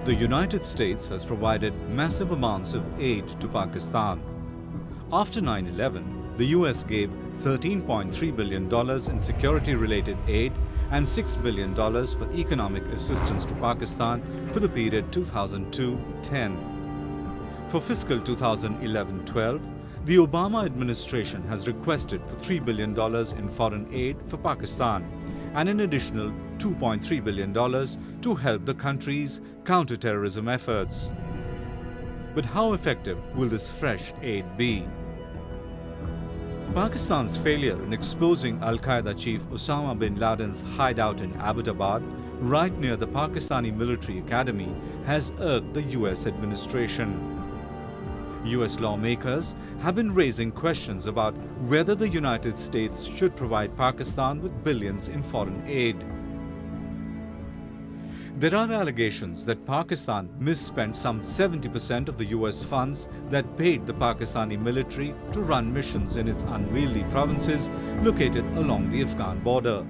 The United States has provided massive amounts of aid to Pakistan. After 9/11, the US gave $13.3 billion in security-related aid and $6 billion for economic assistance to Pakistan for the period 2002-10. For fiscal 2011-12, the Obama administration has requested for $3 billion in foreign aid for Pakistan and an additional $2.3 billion to help the country's counter-terrorism efforts. But how effective will this fresh aid be? Pakistan's failure in exposing Al-Qaeda chief Osama Bin Laden's hideout in Abbottabad, right near the Pakistani military academy, has irked the US administration. US lawmakers have been raising questions about whether the United States should provide Pakistan with billions in foreign aid. There are allegations that Pakistan misspent some 70% of the US funds that paid the Pakistani military to run missions in its unwieldy provinces located along the Afghan border.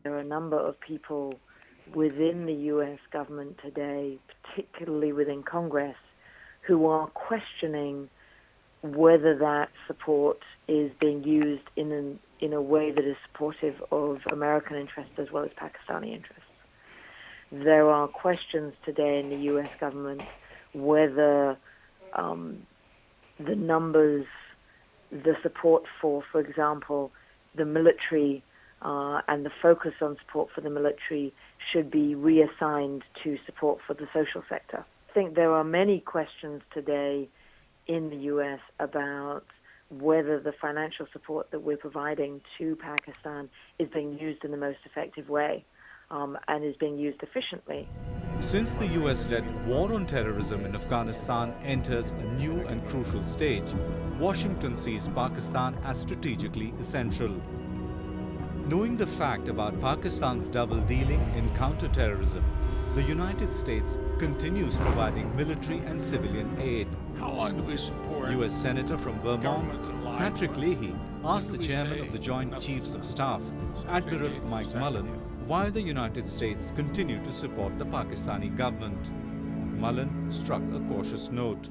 There are a number of people within the US government today, particularly within Congress, who are questioning whether that support is being used in a way that is supportive of American interests as well as Pakistani interests. There are questions today in the US government whether the numbers, the support for example, the military and the focus on support for the military should be reassigned to support for the social sector. I think there are many questions today in the US about whether the financial support that we're providing to Pakistan is being used in the most effective way and is being used efficiently. Since the US-led war on terrorism in Afghanistan enters a new and crucial stage, Washington sees Pakistan as strategically essential. Knowing the fact about Pakistan's double-dealing in counter-terrorism, the United States continues providing military and civilian aid. How long do we support U.S. Senator from Vermont, Patrick Leahy, asked the chairman of the Joint Chiefs of Staff, Admiral Mike Mullen, why the United States continue to support the Pakistani government. Mullen struck a cautious note.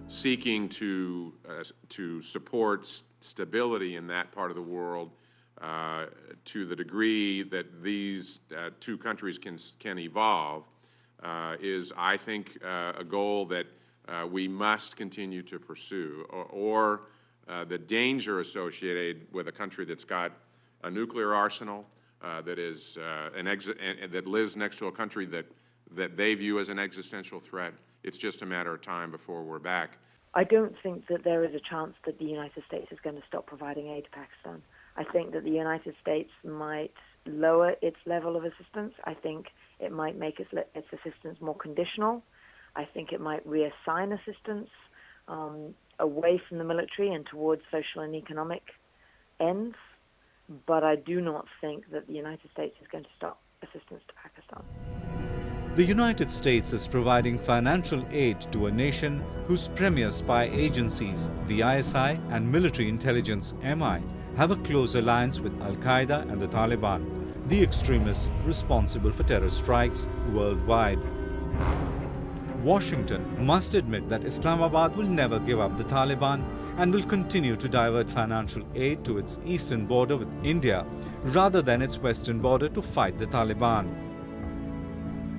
Seeking to support stability in that part of the world to the degree that these two countries can evolve is, I think, a goal that we must continue to pursue, or the danger associated with a country that's got a nuclear arsenal that is that lives next to a country that they view as an existential threat. It's just a matter of time before we're back. I don't think that there is a chance that the United States is going to stop providing aid to Pakistan. I think that the United States might lower its level of assistance. I think it might make its assistance more conditional. I think it might reassign assistance away from the military and towards social and economic ends. But I do not think that the United States is going to stop assistance to Pakistan. The United States is providing financial aid to a nation whose premier spy agencies, the ISI and military intelligence MI, have a close alliance with Al-Qaeda and the Taliban, the extremists responsible for terror strikes worldwide. Washington must admit that Islamabad will never give up the Taliban and will continue to divert financial aid to its eastern border with India rather than its western border to fight the Taliban.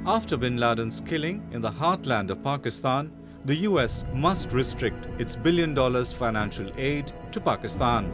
After Bin Laden's killing in the heartland of Pakistan, the US must restrict its $1 billion financial aid to Pakistan.